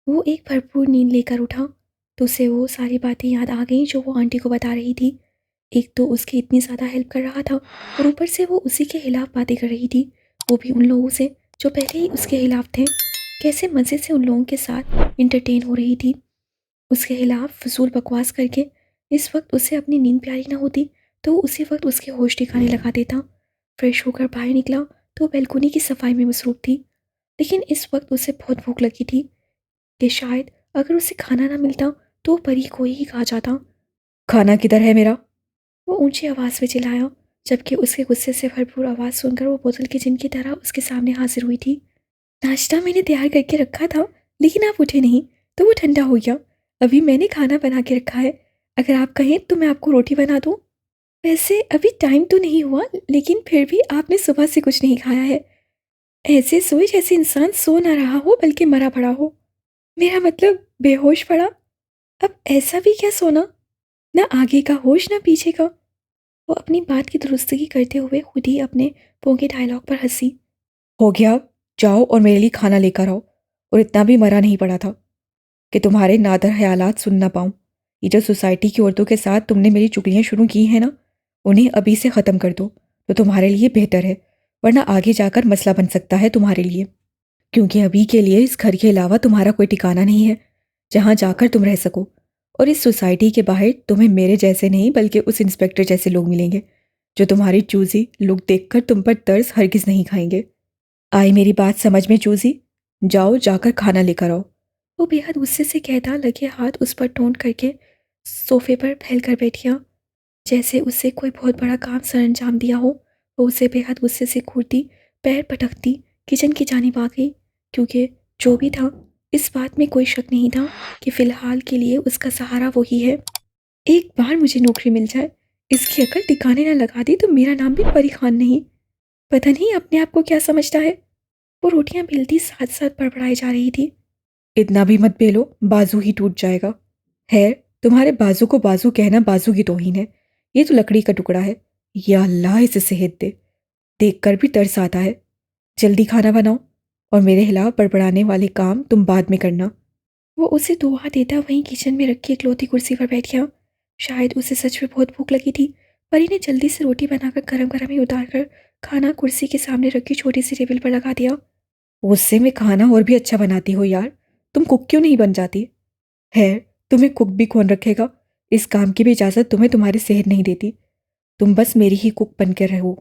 वो एक भरपूर नींद लेकर उठा तो उसे वो सारी बातें याद आ गईं जो वो आंटी को बता रही थी। एक तो उसकी इतनी ज़्यादा हेल्प कर रहा था और ऊपर से वो उसी के खिलाफ बातें कर रही थी, वो भी उन लोगों से जो पहले ही उसके खिलाफ थे। कैसे मज़े से उन लोगों के साथ इंटरटेन हो रही थी उसके खिलाफ फजूल बकवास करके। इस वक्त उसे अपनी नींद प्यारी ना होती तो वो उसी वक्त उसके होश ठिकाने लगा देता। फ्रेश होकर बाहर निकला तो बेलकुनी की सफाई में मसरूफ थी, लेकिन इस वक्त उसे बहुत भूख लगी थी कि शायद अगर उसे खाना ना मिलता तो वो परी को ही खा जाता। खाना किधर है मेरा? वो ऊंची आवाज़ में चिल्लाया, जबकि उसके गुस्से से भरपूर आवाज़ सुनकर वो बोतल के जिन की तरह उसके सामने हाजिर हुई थी। नाश्ता मैंने तैयार करके रखा था, लेकिन आप उठे नहीं तो वो ठंडा हो गया। अभी मैंने खाना बना के रखा है, अगर आप कहें तो मैं आपको रोटी बना दूँ। वैसे अभी टाइम तो नहीं हुआ, लेकिन फिर भी आपने सुबह से कुछ नहीं खाया है। ऐसे सोए जैसे इंसान सो ना रहा हो बल्कि मरा पड़ा हो। मेरा मतलब बेहोश पड़ा। अब ऐसा भी क्या सोना, ना आगे का होश ना पीछे का। वो अपनी बात की दुरुस्तगी करते हुए खुद ही अपने पोंगे डायलॉग पर हंसी। हो गया, जाओ और मेरे लिए खाना लेकर आओ। और इतना भी मरा नहीं पड़ा था कि तुम्हारे नादर ख्यालात सुन ना पाऊँ। ये जो सोसाइटी की औरतों के साथ तुमने मेरी चुगलियाँ शुरू की हैं ना, उन्हें अभी से ख़त्म कर दो तो तुम्हारे लिए बेहतर है, वरना आगे जाकर मसला बन सकता है तुम्हारे लिए। क्योंकि अभी के लिए इस घर के अलावा तुम्हारा कोई ठिकाना नहीं है जहाँ जाकर तुम रह सको। और इस सोसाइटी के बाहर तुम्हें मेरे जैसे नहीं बल्कि उस इंस्पेक्टर जैसे लोग मिलेंगे जो तुम्हारी चूजी लुक देखकर तुम पर तरस हरगिज नहीं खाएंगे। आई मेरी बात समझ में चूजी? जाओ जाकर खाना लेकर आओ। वो बेहद गुस्से से कहता लगे हाथ उस पर टोंट करके सोफे पर फैल कर बैठ गया, जैसे उससे कोई बहुत बड़ा काम सरंजाम दिया हो। वो उसे बेहद गुस्से से घूरती पैर पटकती किचन की जानिब आ गई, क्योंकि जो भी था इस बात में कोई शक नहीं था कि फ़िलहाल के लिए उसका सहारा वही है। एक बार मुझे नौकरी मिल जाए, इसकी अकल टिकाने ना लगा दी तो मेरा नाम भी परी खान नहीं। पता नहीं अपने आप को क्या समझता है। वो रोटियां बेलती साथ साथ बड़बड़ाई जा रही थी। इतना भी मत बेलो, बाजू ही टूट जाएगा। है, तुम्हारे बाजू को बाजू कहना बाजू की तौहीन है। ये तो लकड़ी का टुकड़ा है। या अल्लाह इसे सेहत दे, देखकर भी तरस आता है। जल्दी खाना बनाओ और मेरे खिलाफ बड़बड़ाने वाले काम तुम बाद में करना। वो उसे दुआ देता वहीं किचन में रखी इकलौती कुर्सी पर बैठ गया। शायद उसे सच में बहुत भूख लगी थी। परी ने जल्दी से रोटी बनाकर गरम गरम ही उतार कर खाना कुर्सी के सामने रखी छोटी सी टेबल पर लगा दिया। गुस्से में खाना और भी अच्छा बनाती हो यार, तुम कुक क्यों नहीं बन जाती? है, तुम्हें कुक भी कौन रखेगा? इस काम की भी इजाज़त तुम्हें तुम्हारी सेहत नहीं देती। तुम बस मेरी ही कुक बन कर रहो।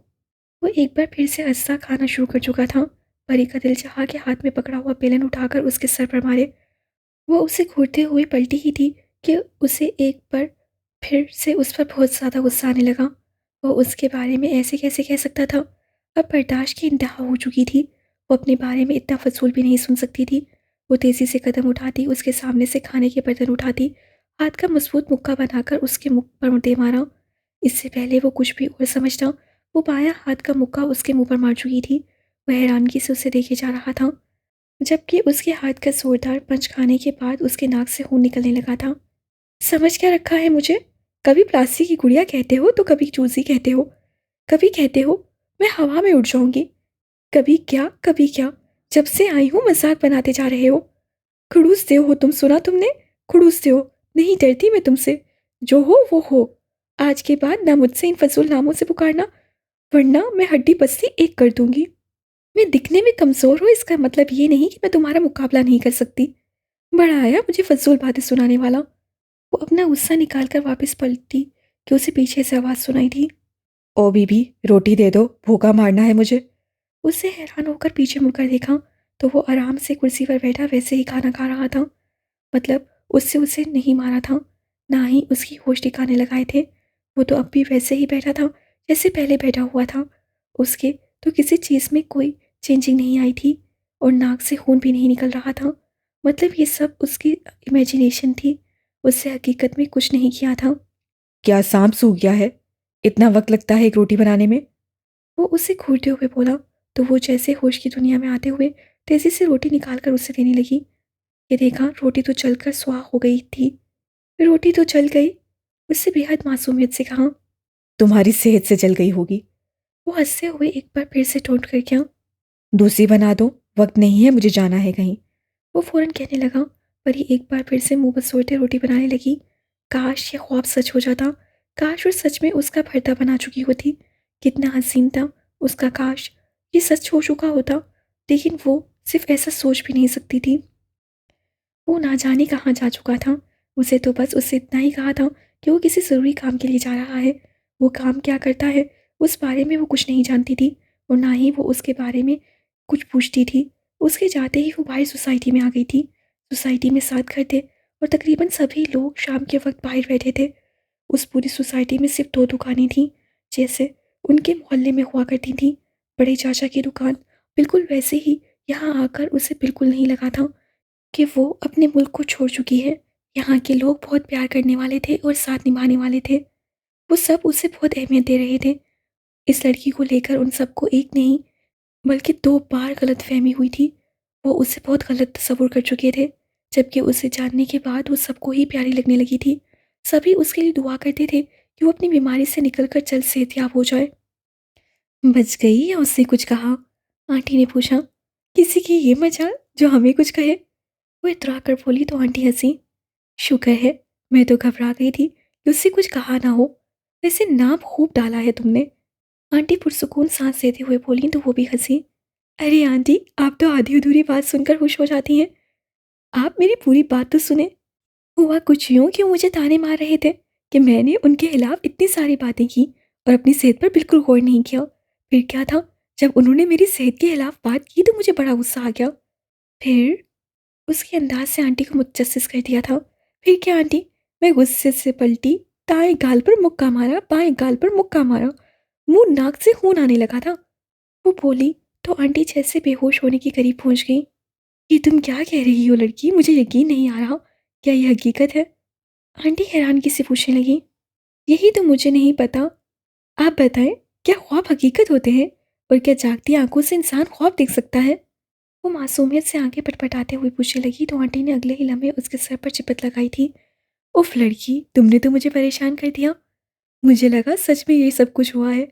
वो एक बार फिर से हंसना खाना शुरू कर चुका था। परी का दिल चाहा कि हाथ में पकड़ा हुआ बेलन उठाकर उसके सर पर मारे। वो उसे घूरते हुए पलटी ही थी कि उसे एक बार फिर से उस पर बहुत ज़्यादा गुस्सा आने लगा। वो उसके बारे में ऐसे कैसे कह सकता था? अब बर्दाश्त की इंतहा हो चुकी थी। वो अपने बारे में इतना फजूल भी नहीं सुन सकती थी। वो तेज़ी से कदम उठाती, उसके सामने से खाने के बर्तन उठाती, हाथ का मजबूत मुक्का बनाकर उसके मुख पर दे मारा। इससे पहले वो कुछ भी और समझता, वो बायां हाथ का मुक्का उसके मुंह पर मार चुकी थी। वह हैरानगी से उसे देखे जा रहा था, जबकि उसके हाथ का जोरदार पंच खाने के बाद उसके नाक से खून निकलने लगा था। समझ क्या रखा है मुझे? कभी प्लास्टिक की गुड़िया कहते हो तो कभी चूजी कहते हो, कभी कहते हो मैं हवा में उड़ जाऊंगी। कभी क्या, जब से आई हूँ मजाक बनाते जा रहे हो। खड़ूसते हो तुम, सुना तुमने? खड़ूसते हो। नहीं डरती मैं तुमसे। जो हो वो हो। आज के बाद ना मुझसे इन फजूल नामों से पुकारना, वरना मैं हड्डी पस्ती एक कर दूंगी। मैं दिखने में कमज़ोर हूँ इसका मतलब ये नहीं कि मैं तुम्हारा मुकाबला नहीं कर सकती। बड़ा आया मुझे फजूल बातें सुनाने वाला। वो अपना गुस्सा निकाल कर वापस पलटी कि उसे पीछे से आवाज़ सुनाई थी। ओ बीबी, रोटी दे दो, भूखा मारना है मुझे। उससे हैरान होकर पीछे मुड़कर देखा तो वो आराम से कुर्सी पर बैठा वैसे ही खाना खा रहा था। मतलब उससे उसे नहीं मारा था, ना ही उसकी होश ठिकाने लगाए थे। वो तो अब भी वैसे ही बैठा था जैसे पहले बैठा हुआ था। उसके तो किसी चीज़ में कोई चेंजिंग नहीं आई थी और नाक से खून भी नहीं निकल रहा था। मतलब ये सब उसकी इमेजिनेशन थी, उससे हकीकत में कुछ नहीं किया था। क्या सांप सूख गया है? इतना वक्त लगता है एक रोटी बनाने में? वो उसे घूरते हुए बोला तो वो जैसे होश की दुनिया में आते हुए तेजी से रोटी निकाल कर उसे देने लगी। ये देखा रोटी तो जलकर स्वाह हो गई थी। रोटी तो जल गई, उससे बेहद मासूमियत से कहा। तुम्हारी सेहत से जल गई होगी। वो हंसते हुए एक बार फिर से टोंट कर गया। दूसरी बना दो, वक्त नहीं है, मुझे जाना है कहीं। वो फौरन कहने लगा, परी एक बार फिर से मुंह बसोड़ते रोटी बनाने लगी। काश ये ख्वाब सच हो जाता। काश वो सच में उसका भरता बना चुकी होती। कितना हसीन था उसका काश ये सच हो चुका होता। लेकिन वो सिर्फ ऐसा सोच भी नहीं सकती थी। वो ना जाने कहाँ जा चुका था। उसे तो बस उससे इतना ही कहा था कि वो किसी ज़रूरी काम के लिए जा रहा है। वो काम क्या करता है उस बारे में वो कुछ नहीं जानती थी और ना ही वो उसके बारे में कुछ पूछती थी। उसके जाते ही वो बाहर सोसाइटी में आ गई थी। सोसाइटी में सात घर थे और तकरीबन सभी लोग शाम के वक्त बाहर बैठे थे। उस पूरी सोसाइटी में सिर्फ दो दुकानें थीं, जैसे उनके मोहल्ले में हुआ करती थीं। बड़े चाचा की दुकान बिल्कुल वैसे ही यहाँ आकर उसे बिल्कुल नहीं लगा था कि वो अपने मुल्क को छोड़ चुकी है। यहाँ के लोग बहुत प्यार करने वाले थे और साथ निभाने वाले थे। वो सब उसे बहुत अहमियत दे रहे थे। इस लड़की को लेकर उन सबको एक नहीं बल्कि दो बार गलतफहमी हुई थी। वो उसे बहुत गलत तस्वुर कर चुके थे, जबकि उसे जानने के बाद वो सबको ही प्यारी लगने लगी थी। सभी उसके लिए दुआ करते थे कि वो अपनी बीमारी से निकलकर जल्द सेहतयाब हो जाए। बच गई या उसने कुछ कहा? आंटी ने पूछा। किसी की ये मजाल जो हमें कुछ कहे? वो इतरा कर बोली तो आंटी हंसी। शुक्र है, मैं तो घबरा गई थी कि उससे कुछ कहा ना हो। वैसे नाम खूब डाला है तुमने। आंटी पुरसुकून सांस लेते हुए बोली तो वो भी हंसी। अरे आंटी, आप तो आधी अधूरी बात सुनकर खुश हो जाती हैं। आप मेरी पूरी बात तो सुने। हुआ कुछ यूं कि वो मुझे ताने मार रहे थे कि मैंने उनके खिलाफ इतनी सारी बातें की और अपनी सेहत पर बिल्कुल गौर नहीं किया। फिर क्या था, जब उन्होंने मेरी सेहत के खिलाफ बात की तो मुझे बड़ा गुस्सा आ गया। फिर उसके अंदाज से आंटी को मुतजस्सिस कर दिया था। फिर क्या आंटी? मैं गुस्से से पलटी, दाएं गाल पर मुक्का मारा, बाएं गाल पर मुक्का मारा, मुंह नाक से खून आने लगा था। वो बोली तो आंटी जैसे बेहोश होने के करीब पहुंच गई। ये तुम क्या कह रही हो लड़की? मुझे यकीन नहीं आ रहा। क्या ये हकीकत है? आंटी हैरानगी से पूछने लगी। यही तो मुझे नहीं पता। आप बताएं, क्या ख्वाब हकीकत होते हैं और क्या जागती आंखों से इंसान ख्वाब देख सकता है? वो मासूमियत से आंखें पटपटाते हुए पूछने लगी तो आंटी ने अगले ही लम्हे उसके सर पर चिपट लगाई थी। उफ लड़की, तुमने तो मुझे परेशान कर दिया। मुझे लगा सच में ये सब कुछ हुआ है।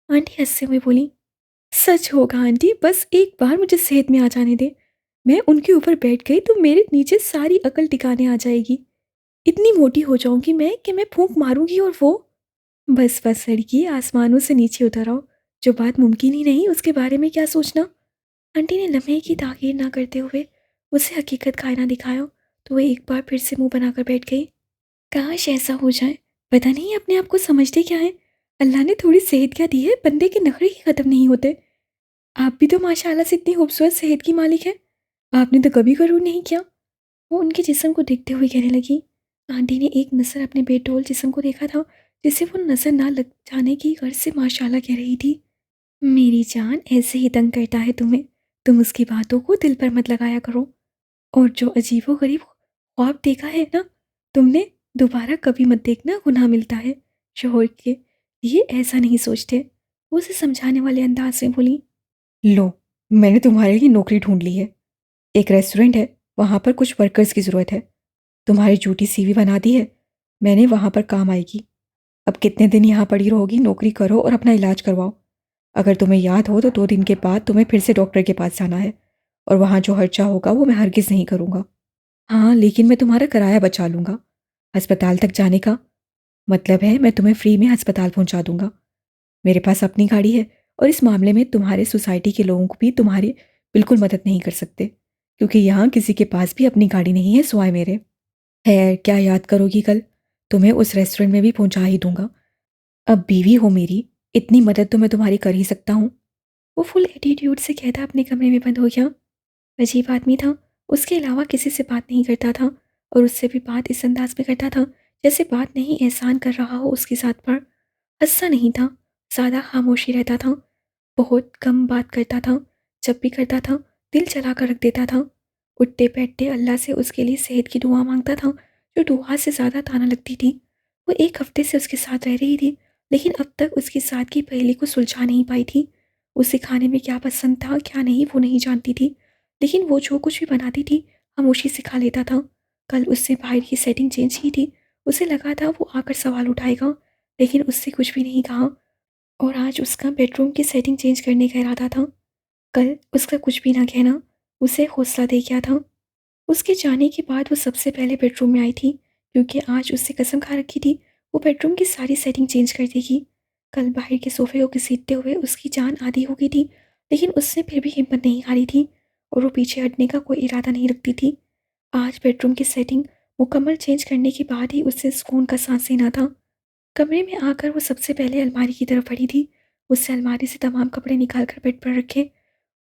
आंटी हंसते हुए बोली। सच होगा आंटी, बस एक बार मुझे सेहत में आ जाने दे। मैं उनके ऊपर बैठ गई तो मेरे नीचे सारी अकल टिकाने आ जाएगी। इतनी मोटी हो जाऊंगी मैं कि मैं फूंक मारूंगी और वो। बस बस लड़की, आसमानों से नीचे उतर आओ। जो बात मुमकिन ही नहीं उसके बारे में क्या सोचना। आंटी ने लम्हे की ताकीर ना करते हुए उसे हकीकत का आईना दिखाया तो वह एक बार फिर से मुंह बनाकर बैठ गई। काश ऐसा हो जाए। पता नहीं अपने आप को समझते क्या है। अल्लाह ने थोड़ी सेहत क्या दी है, बंदे के नखरे ही खत्म नहीं होते। आप भी तो माशाल्लाह से इतनी खूबसूरत सेहत की मालिक है। आपने तो कभी गरूर नहीं किया। वो उनके जिस्म को देखते हुए कहने लगी। आंटी ने एक नज़र अपने बेडोल जिस्म को देखा था, जिसे वो नज़र ना लग जाने की गर्ज से माशाल्लाह कह रही थी। मेरी जान, ऐसे ही तंग करता है तुम्हें। तुम उसकी बातों को दिल पर मत लगाया करो। और जो अजीबो गरीब ख्वाब देखा है ना तुमने, दोबारा कभी मत देखना, गुनाह मिलता है। शोहर के लिए ऐसा नहीं सोचते। वो उसे समझाने वाले अंदाज में बोली। लो, मैंने तुम्हारे लिए नौकरी ढूंढ ली है। एक रेस्टोरेंट है, वहाँ पर कुछ वर्कर्स की ज़रूरत है। तुम्हारी झूठी सीवी बना दी है, मैंने वहाँ पर काम आएगी। अब कितने दिन यहाँ पड़ी रहोगी? नौकरी करो और अपना इलाज करवाओ। अगर तुम्हें याद हो तो 2 दिन के बाद तुम्हें फिर से डॉक्टर के पास जाना है और वहाँ जो खर्चा होगा वो मैं हरगिज़ नहीं करूँगा। हाँ, लेकिन मैं तुम्हारा किराया बचा लूँगा। अस्पताल तक जाने का मतलब है मैं तुम्हें फ्री में अस्पताल पहुँचा दूँगा। मेरे पास अपनी गाड़ी है और इस मामले में तुम्हारे सोसाइटी के लोगों को भी तुम्हारी बिल्कुल मदद नहीं कर सकते, क्योंकि यहाँ किसी के पास भी अपनी गाड़ी नहीं है सिवाय मेरे। खैर, क्या याद करोगी कल? तुम्हें उस रेस्टोरेंट में भी पहुँचा ही दूँगा। अब बीवी हो मेरी, इतनी मदद तो मैं तुम्हारी कर ही सकता हूँ। वो फुल एटीट्यूड से कहता अपने कमरे में बंद हो गया। अजीब आदमी था। उसके अलावा किसी से बात नहीं करता था और उससे भी बात इस अंदाज में करता था जैसे बात नहीं एहसान कर रहा हो उसकी साथ पर। हंसता नहीं था, ज़्यादा खामोशी रहता था, बहुत कम बात करता था। जब भी करता था दिल चला कर रख देता था। उठते बैठते अल्लाह से उसके लिए सेहत की दुआ मांगता था, जो दुआ से ज़्यादा ताना लगती थी। वो 1 हफ्ते से उसके साथ रह रही थी, लेकिन अब तक उसके साथ की पहेली को सुलझा नहीं पाई थी। उसे खाने में क्या पसंद था क्या नहीं वो नहीं जानती थी, लेकिन वो जो कुछ भी बनाती थी खामोशी से खा लेता था। कल उससे बाहर की सेटिंग चेंज की थी। उसे लगा था वो आकर सवाल उठाएगा, लेकिन उससे कुछ भी नहीं कहा। और आज उसका बेडरूम की सेटिंग चेंज करने का इरादा था। कल उसका कुछ भी ना कहना उसे हौसला दे गया था। उसके जाने के बाद वो सबसे पहले बेडरूम में आई थी, क्योंकि आज उससे कसम खा रखी थी वो बेडरूम की सारी सेटिंग चेंज कर देगी। कल बाहर के सोफे को घसीटते हुए उसकी जान आधी हो गई थी, लेकिन उसने फिर भी हिम्मत नहीं हारी थी और वो पीछे हटने का कोई इरादा नहीं रखती थी। आज बेडरूम की सेटिंग मुकम्मल चेंज करने के बाद ही उससे सुकून का सांस लेना था। कमरे में आकर वो सबसे पहले अलमारी की तरफ बढ़ी थी। उससे अलमारी से तमाम कपड़े निकाल कर बेड पर रखे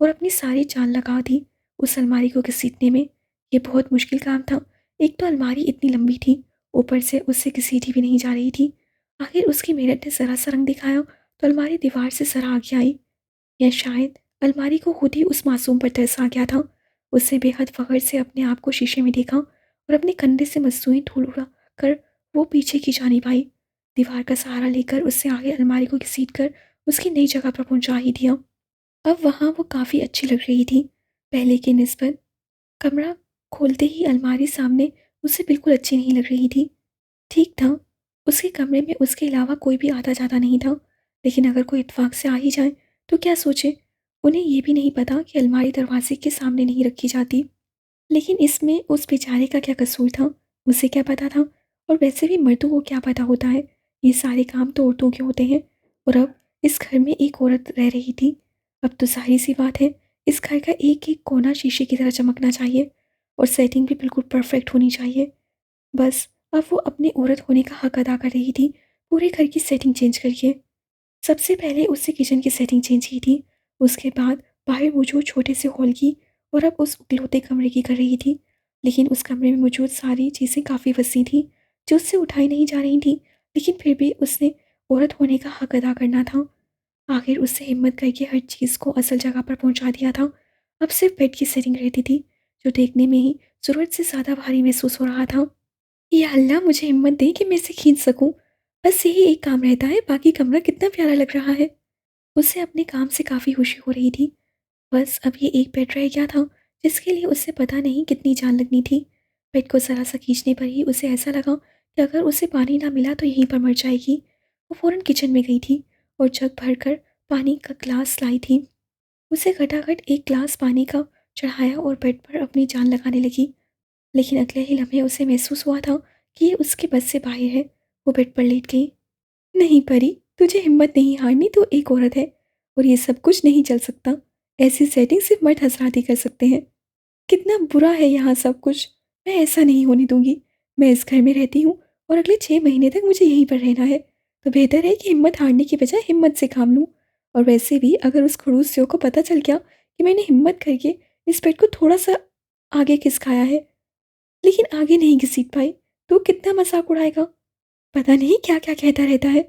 और अपनी सारी जान लगा दी उस अलमारी को घसीटने में। ये बहुत मुश्किल काम था। एक तो अलमारी इतनी लंबी थी, ऊपर से उससे घसीटी भी नहीं जा रही थी। आखिर उसकी मेहनत ने ज़रा सा रंग दिखाया तो अलमारी दीवार से सरा आगे आई, या शायद अलमारी को खुद ही उस मासूम पर तरस आ गया था। उससे बेहद फ़ख्र से अपने आप को शीशे में देखा और अपने कंधे से मस्नूई धूल उड़ा कर वो पीछे की जानिब आई। दीवार का सहारा लेकर उससे आगे अलमारी को घसीट कर उसकी नई जगह पर पहुंचा ही दिया। अब वहाँ वो काफ़ी अच्छी लग रही थी पहले के निस्बत। कमरा खोलते ही अलमारी सामने उसे बिल्कुल अच्छी नहीं लग रही थी। ठीक था, उसके कमरे में उसके अलावा कोई भी आता-जाता नहीं था, लेकिन अगर कोई इत्तेफ़ाक से आ ही जाए, तो क्या सोचे? उन्हें ये भी नहीं पता कि अलमारी दरवाज़े के सामने नहीं रखी जाती। लेकिन इसमें उस बेचारे का क्या कसूर था? उसे क्या पता था? और वैसे भी मर्दों को क्या पता होता है? ये सारे काम तो औरतों के होते हैं। और अब इस घर में एक औरत रह रही थी। अब तो ज़ाहिर-सी बात है, इस घर का एक-एक कोना शीशे की तरह चमकना चाहिए और सेटिंग भी बिल्कुल परफ़ेक्ट होनी चाहिए। बस अब वो अपनी औरत होने का हक अदा कर रही थी, पूरे घर की सेटिंग चेंज करके। सबसे पहले उससे किचन की सेटिंग चेंज की थी, उसके बाद बाहर मौजूद छोटे से हॉल की और अब उस इकलौते कमरे की कर रही थी। लेकिन उस कमरे में मौजूद सारी चीज़ें काफ़ी वसी थीं, जो उससे उठाई नहीं जा रही थीं, लेकिन फिर भी उसने औरत होने का हक अदा करना था। आखिर उससे हिम्मत करके हर चीज़ को असल जगह पर पहुँचा दिया था। अब सिर्फ़ बेड की सेटिंग रहती थी, जो देखने में ही ज़रूरत से ज़्यादा भारी महसूस हो रहा था। या अल्लाह मुझे हिम्मत दे कि मैं इसे खींच सकूं। बस यही एक काम रहता है, बाकी कमरा कितना प्यारा लग रहा है। उसे अपने काम से काफ़ी खुशी हो रही थी। बस अब ये एक बेड रह गया था, जिसके लिए उसे पता नहीं कितनी जान लगनी थी। बेड को ज़रा सा खींचने पर ही उसे ऐसा लगा कि अगर उसे पानी ना मिला तो यहीं पर मर जाएगी। वो फ़ौरन किचन में गई थी और जग भर कर पानी का ग्लास लाई थी। उसे खटाखट एक ग्लास पानी का चढ़ाया और बेड पर अपनी जान लगाने लगी। लेकिन अगले ही लम्हे उसे महसूस हुआ था कि ये उसके बस से बाहर है। वो बेड पर लेट गई। नहीं परी, तुझे हिम्मत नहीं हारनी, तू एक औरत है और ये सब कुछ नहीं चल सकता। ऐसी सेटिंग सिर्फ मर्द हजरात ही कर सकते हैं। कितना बुरा है यहाँ सब कुछ। मैं ऐसा नहीं होने दूंगी। मैं इस घर में रहती हूँ और अगले 6 महीने तक मुझे यहीं पर रहना है। तो बेहतर है कि हिम्मत हारने की बजाय हिम्मत से काम लूँ। और वैसे भी अगर उस खड़ूस सेव को पता चल गया कि मैंने हिम्मत करके इस बेड को थोड़ा सा आगे खिसकाया है, लेकिन आगे नहीं घसीट पाई, तो कितना मज़ाक उड़ाएगा। पता नहीं क्या-क्या कहता रहता है।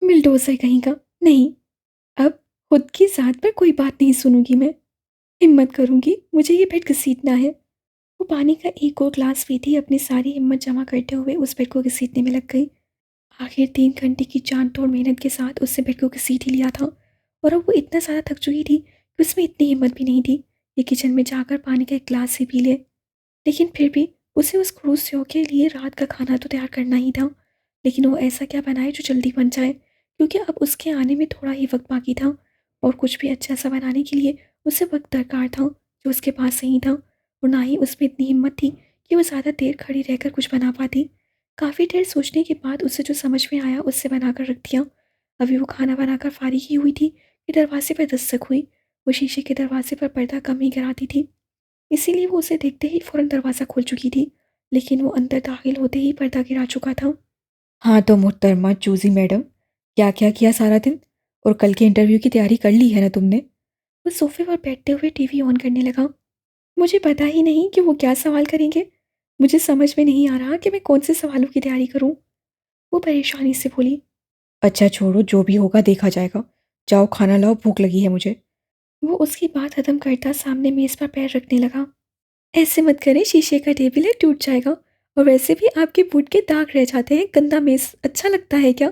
बुलडोज़र कहीं का। नहीं, अब खुद की ज़ात पर कोई बात नहीं सुनूँगी मैं। हिम्मत करूँगी, मुझे ये बेड घसीटना है। वो पानी का एक और ग्लास पीती अपनी सारी हिम्मत जमा करते हुए उस बेड को घसीटने में लग गई। आखिर 3 घंटे की जान-तोड़ मेहनत के साथ उसने बेड को घसीट ही लिया था और अब वो इतना ज़्यादा थक चुकी थी कि उसमें इतनी हिम्मत भी नहीं थी कि किचन में जाकर पानी का एक ग्लास ही पी ले। लेकिन फिर भी उसे उस क्रूज़ शो के लिए रात का खाना तो तैयार करना ही था। लेकिन वो ऐसा क्या बनाए जो जल्दी बन जाए, क्योंकि अब उसके आने में थोड़ा ही वक़्त बाकी था और कुछ भी अच्छा-सा बनाने के लिए उसे वक़्त दरकार था, जो उसके पास नहीं था और ना ही उसमें इतनी हिम्मत थी कि वो ज़्यादा देर खड़ी रहकर कुछ बना पाती। काफ़ी देर सोचने के बाद उसे जो समझ में आया उससे बनाकर रख दिया। अभी वो खाना बनाकर फ़ारिग ही हुई थी कि दरवाज़े पर दस्तक हुई। वो शीशे के दरवाज़े पर पर्दा कम ही गिराती थी, इसीलिए वो उसे देखते ही फ़ौरन दरवाज़ा खोल चुकी थी, लेकिन वो अंदर दाखिल होते ही पर्दा गिरा चुका था। हाँ तो मोहतरमा जूजी मैडम, क्या क्या किया सारा दिन? और कल के इंटरव्यू की तैयारी कर ली है ना तुमने? वो सोफ़े पर बैठते हुए टीवी ऑन करने लगा। मुझे पता ही नहीं कि वो क्या सवाल करेंगे। मुझे समझ में नहीं आ रहा कि मैं कौन से सवालों की तैयारी करूँ। वो परेशानी से बोली। अच्छा छोड़ो, जो भी होगा देखा जाएगा। जाओ खाना लाओ, भूख लगी है मुझे। वो उसकी बात खत्म करता सामने मेज़ पर पैर रखने लगा। ऐसे मत करें, शीशे का टेबल है, टूट जाएगा। और वैसे भी आपके बूट के दाग रह जाते हैं, गंदा मेज़ अच्छा लगता है क्या?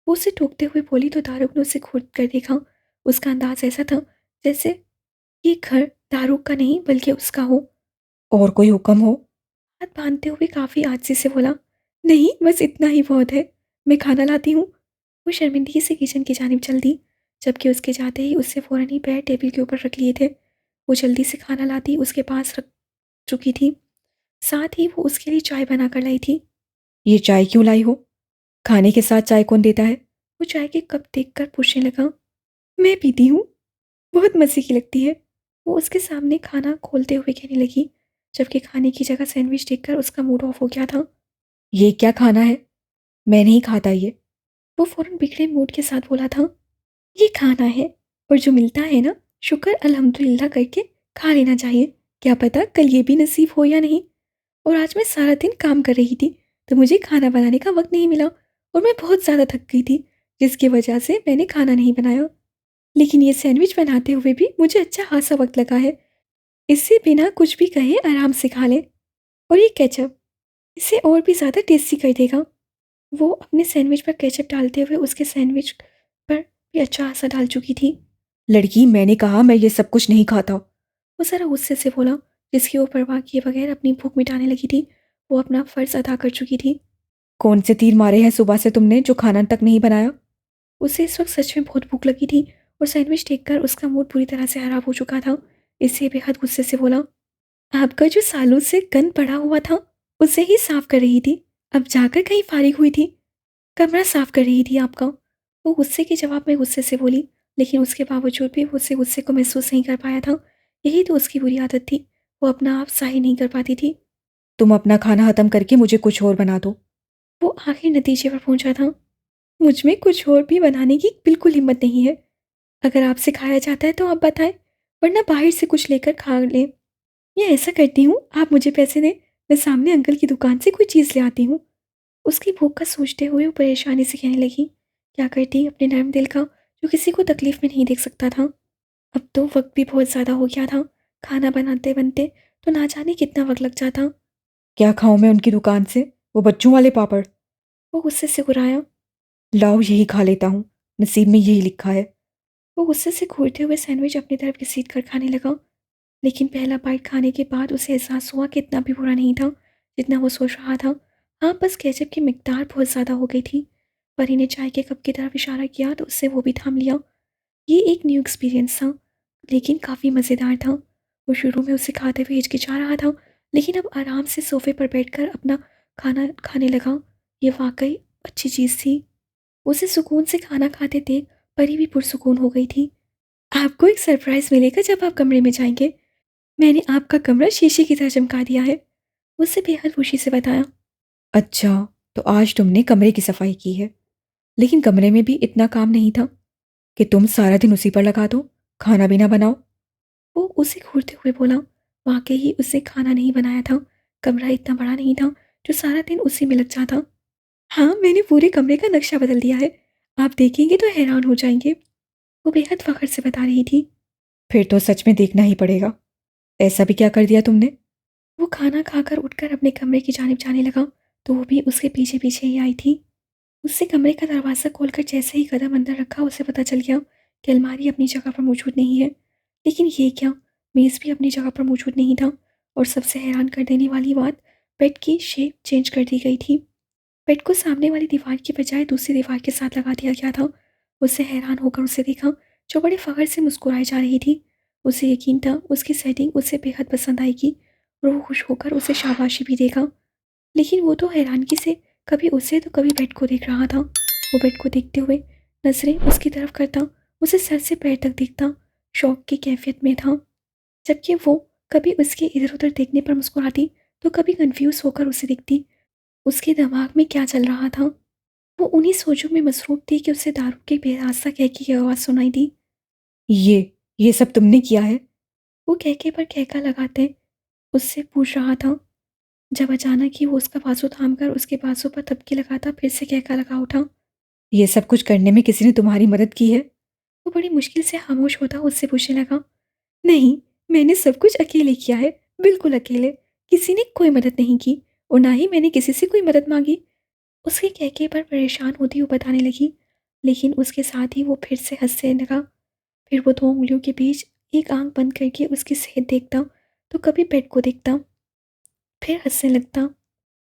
वो उसे टोकते हुए बोली तो दारुक ने उसे घूर कर देखा। उसका अंदाज ऐसा था जैसे ये घर दारुक का नहीं बल्कि उसका हो। और कोई हुक्म हो? हाथ बांधते हुए काफ़ी आजिज़ी से बोला, नहीं बस इतना ही बहुत है, मैं खाना लाती हूँ। वो शर्मिंदगी से किचन की जानिब चल दी, जबकि उसके जाते ही उससे फ़ौरन ही पैर टेबल के ऊपर रख लिए थे। वो जल्दी से खाना लाती उसके पास रख चुकी थी। साथ ही वो उसके लिए चाय बना कर लाई थी। ये चाय क्यों लाई हो? खाने के साथ चाय कौन देता है? वो चाय के कप देखकर पूछने लगा। मैं पीती हूँ, बहुत मज़े की लगती है। वो उसके सामने खाना खोलते हुए कहने लगी, जबकि खाने की जगह सैंडविच देखकर उसका मूड ऑफ हो गया था। ये क्या खाना है? मैं नहीं खाता ये। वो फ़ौरन बिगड़े मूड के साथ बोला था, ये खाना है और जो मिलता है ना, शुक्र अल्हम्दुलिल्लाह करके खा लेना चाहिए। क्या पता कल ये भी नसीब हो या नहीं। और आज मैं सारा दिन काम कर रही थी, तो मुझे खाना बनाने का वक्त नहीं मिला और मैं बहुत ज़्यादा थक गई थी, जिसकी वजह से मैंने खाना नहीं बनाया। लेकिन ये सैंडविच बनाते हुए भी मुझे अच्छा खासा वक्त लगा है। इससे बिना कुछ भी कहे आराम से खा लें। और ये केचप इसे और भी ज़्यादा टेस्टी कर देगा। वो अपने सैंडविच पर केचप डालते हुए उसके सैंडविच पर भी अच्छा खासा डाल चुकी थी। लड़की, मैंने कहा मैं ये सब कुछ नहीं खाता। वो ज़रा गुस्से से बोला, जिसकी वो परवाह किए बगैर अपनी भूख मिटाने लगी थी। वो अपना फ़र्ज़ अदा कर चुकी थी। कौन से तीर मारे हैं सुबह से तुमने जो खाना तक नहीं बनाया? उसे इस वक्त सच में बहुत भूख लगी थी और सैंडविच देखकर उसका मूड पूरी तरह से खराब हो चुका था। इससे बेहद गुस्से से बोला, आपका जो सालों से गंद पड़ा हुआ था, उसे ही साफ कर रही थी। अब जाकर कहीं फारिग हुई थी, कमरा साफ कर रही थी आपका। वो गुस्से के जवाब में गुस्से से बोली, लेकिन उसके बावजूद भी वो उसे गुस्से को महसूस नहीं कर पाया था। यही तो उसकी बुरी आदत थी, वो अपना आप सही नहीं कर पाती थी। तुम अपना खाना खत्म करके मुझे कुछ और बना दो। वो आखिर नतीजे पर पहुंचा था, मुझ में कुछ और भी बनाने की बिल्कुल हिम्मत नहीं है। अगर आपसे खाया जाता है तो आप बताएं, वरना बाहर से कुछ लेकर खा लें। या ऐसा करती हूँ, आप मुझे पैसे दें, मैं सामने अंकल की दुकान से कोई चीज़ ले आती हूँ। उसकी भूख का सोचते हुए वो परेशानी से कहने लगी, क्या करती अपने नर्म दिल का, जो किसी को तकलीफ में नहीं देख सकता था। अब तो वक्त भी बहुत ज़्यादा हो गया था, खाना बनाते बनते तो ना जाने कितना वक्त लग जाता। क्या खाऊं मैं उनकी दुकान से? वो बच्चों वाले पापड़। वो गुस्से से घुराया। लाओ यही खा लेता हूँ, नसीब में यही लिखा है। वो गुस्से से घूरते हुए सैंडविच अपनी तरफ घसीट कर खाने लगा। लेकिन पहला बाइट खाने के बाद उसे एहसास हुआ कि इतना भी बुरा नहीं था जितना वो सोच रहा था। हाँ, बस केचप की मिकदार बहुत ज़्यादा हो गई थी। परी ने चाय के कप की तरफ इशारा किया तो उससे वो भी थाम लिया। ये एक न्यू एक्सपीरियंस था, लेकिन काफ़ी मज़ेदार था। वो शुरू में उसे खाते हुए हिचकिचा रहा था, लेकिन अब आराम से सोफे पर बैठकर अपना खाना खाने लगा। ये वाकई अच्छी चीज़ थी। उसे सुकून से खाना खाते देख परी भी पुरसुकून हो गई थी। आपको एक सरप्राइज़ मिलेगा जब आप कमरे में जाएंगे। मैंने आपका कमरा शीशे की तरह चमका दिया है, उससे बेहद खुशी से बताया। अच्छा, तो आज तुमने कमरे की सफाई की है। लेकिन कमरे में भी इतना काम नहीं था कि तुम सारा दिन उसी पर लगा दो, खाना भी ना बनाओ। वो उसे घूरते हुए बोला, वाकई ही उसने खाना नहीं बनाया था। कमरा इतना बड़ा नहीं था जो सारा दिन उसी में लग जाता। हाँ, मैंने पूरे कमरे का नक्शा बदल दिया है, आप देखेंगे तो हैरान हो जाएंगे। वो बेहद फख्र से बता रही थी। फिर तो सच में देखना ही पड़ेगा। ऐसा भी क्या कर दिया तुमने? वो खाना खाकर उठकर अपने कमरे की जानिब जाने लगा, तो वो भी उसके पीछे पीछे ही आई थी। उससे कमरे का दरवाज़ा खोलकर जैसे ही कदम अंदर रखा, उसे पता चल गया कि अलमारी अपनी जगह पर मौजूद नहीं है। लेकिन ये क्या, मेज़ भी अपनी जगह पर मौजूद नहीं था। और सबसे हैरान कर देने वाली बात, बेड की शेप चेंज कर दी गई थी। बेड को सामने वाली दीवार की बजाय दूसरी दीवार के साथ लगा दिया गया था। उससे हैरान होकर उसे देखा, जो बड़े फ़ख्र से मुस्कुराई जा रही थी। उसे यकीन था उसकी सेटिंग उसे बेहद पसंद आएगी और वो खुश होकर उसे शाबाशी भी देगा। लेकिन वो तो हैरानगी से कभी उसे तो कभी बेड को देख रहा था। वो बेड को देखते हुए नजरें उसकी तरफ करता, उसे सर से पैर तक देखता, शौक की कैफियत में था। जबकि वो कभी उसके इधर उधर देखने पर मुस्कुराती, तो कभी कंफ्यूज होकर उसे देखती। उसके दिमाग में क्या चल रहा था? वो उन्हीं सोचों में मसरूफ थी कि उसे दारू के बेरास्ता कहकी की आवाज़ सुनाई दी। ये सब तुमने किया है? वो कहके पर कहका लगाते उससे पूछ रहा था, जब अचानक ही वो उसका बाजू थामकर उसके बाजू पर थपकी लगाता फिर से कहका लगा उठा। ये सब कुछ करने में किसी ने तुम्हारी मदद की है? वो बड़ी मुश्किल से खामोश होता उससे पूछने लगा, नहीं, मैंने सब कुछ अकेले किया है, बिल्कुल अकेले। किसी ने कोई मदद नहीं की और ना ही मैंने किसी से कोई मदद मांगी। उसके कहके पर परेशान होती हुई बताने लगी, लेकिन उसके साथ ही वो फिर से हंसने लगा। फिर वो दो उंगलियों के बीच एक आंख बंद करके उसकी सेहत देखता, तो कभी बेड को देखता, फिर हंसने लगता।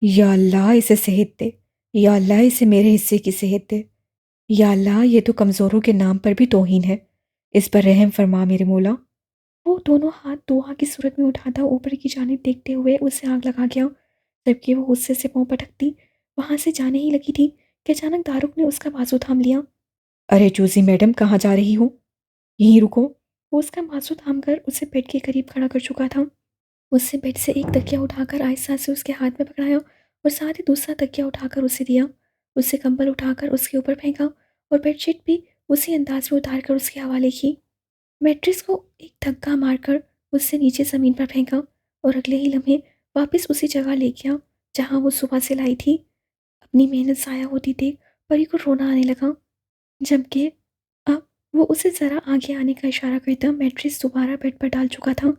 या अल्लाह, इसे सेहत दे। या अल्लाह, इसे मेरे हिस्से की सेहत दे। या अल्लाह, ये तो कमज़ोरों के नाम पर भी तौहीन है। इस पर रहम फरमा मेरे मौला। वो दोनों हाथ दुआ की सूरत में उठाता ऊपर की जानिब देखते हुए उसे आग लगा गया। जबकि वो गुस्से से पाँव पटकती वहाँ से जाने ही लगी थी कि अचानक दारुक ने उसका बाजू थाम लिया। अरे जूसी मैडम, कहाँ जा रही हो? यहीं रुको। वो उसका बाजू थाम कर उसे बेड के करीब खड़ा कर चुका था। उससे बेड से एक तकिया उठाकर आहिस्ता से उसके हाथ में पकड़ाया और साथ ही दूसरा तकिया उठाकर उसे दिया। उससे कंबल उठाकर उसके ऊपर फेंका और बेडशीट भी उसी अंदाज में उतार कर उसके हवाले की। मैट्रिक्स को एक धक्का मारकर उससे नीचे ज़मीन पर फेंका और अगले ही लम्हे वापस उसी जगह ले गया जहाँ वो सुबह से लाई थी। अपनी मेहनत ज़ाया होती देख परी को रोना आने लगा। जबकि अब वो उसे ज़रा आगे आने का इशारा करता मैट्रिक्स दोबारा बेड पर डाल चुका था।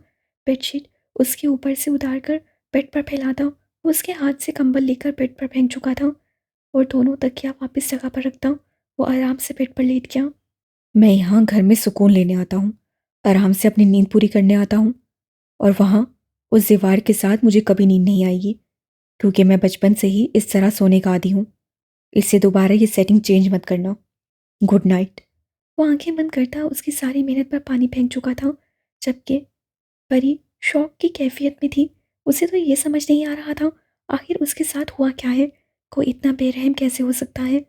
बेडशीट उसके ऊपर से उतार कर बेड पर फैलाता वो उसके हाथ से कंबल लेकर बेड पर फेंक चुका था और दोनों तकिया वापस जगह पर रखता वो आराम से बेड पर लेट गया। मैं यहाँ घर में सुकून लेने आता हूँ, आराम से अपनी नींद पूरी करने आता हूँ, और वहाँ उस दीवार के साथ मुझे कभी नींद नहीं आएगी, क्योंकि मैं बचपन से ही इस तरह सोने का आदी हूँ। इससे दोबारा ये सेटिंग चेंज मत करना। Good night. वो आंखें बंद करता उसकी सारी मेहनत पर पानी फेंक चुका था। जबकि परी शौक की कैफियत में थी। उसे तो ये समझ नहीं आ रहा था आखिर उसके साथ हुआ क्या है। कोई इतना बेरहम कैसे हो सकता है।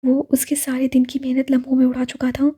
वो उसके सारे दिन की मेहनत लम्हों में उड़ा चुका था।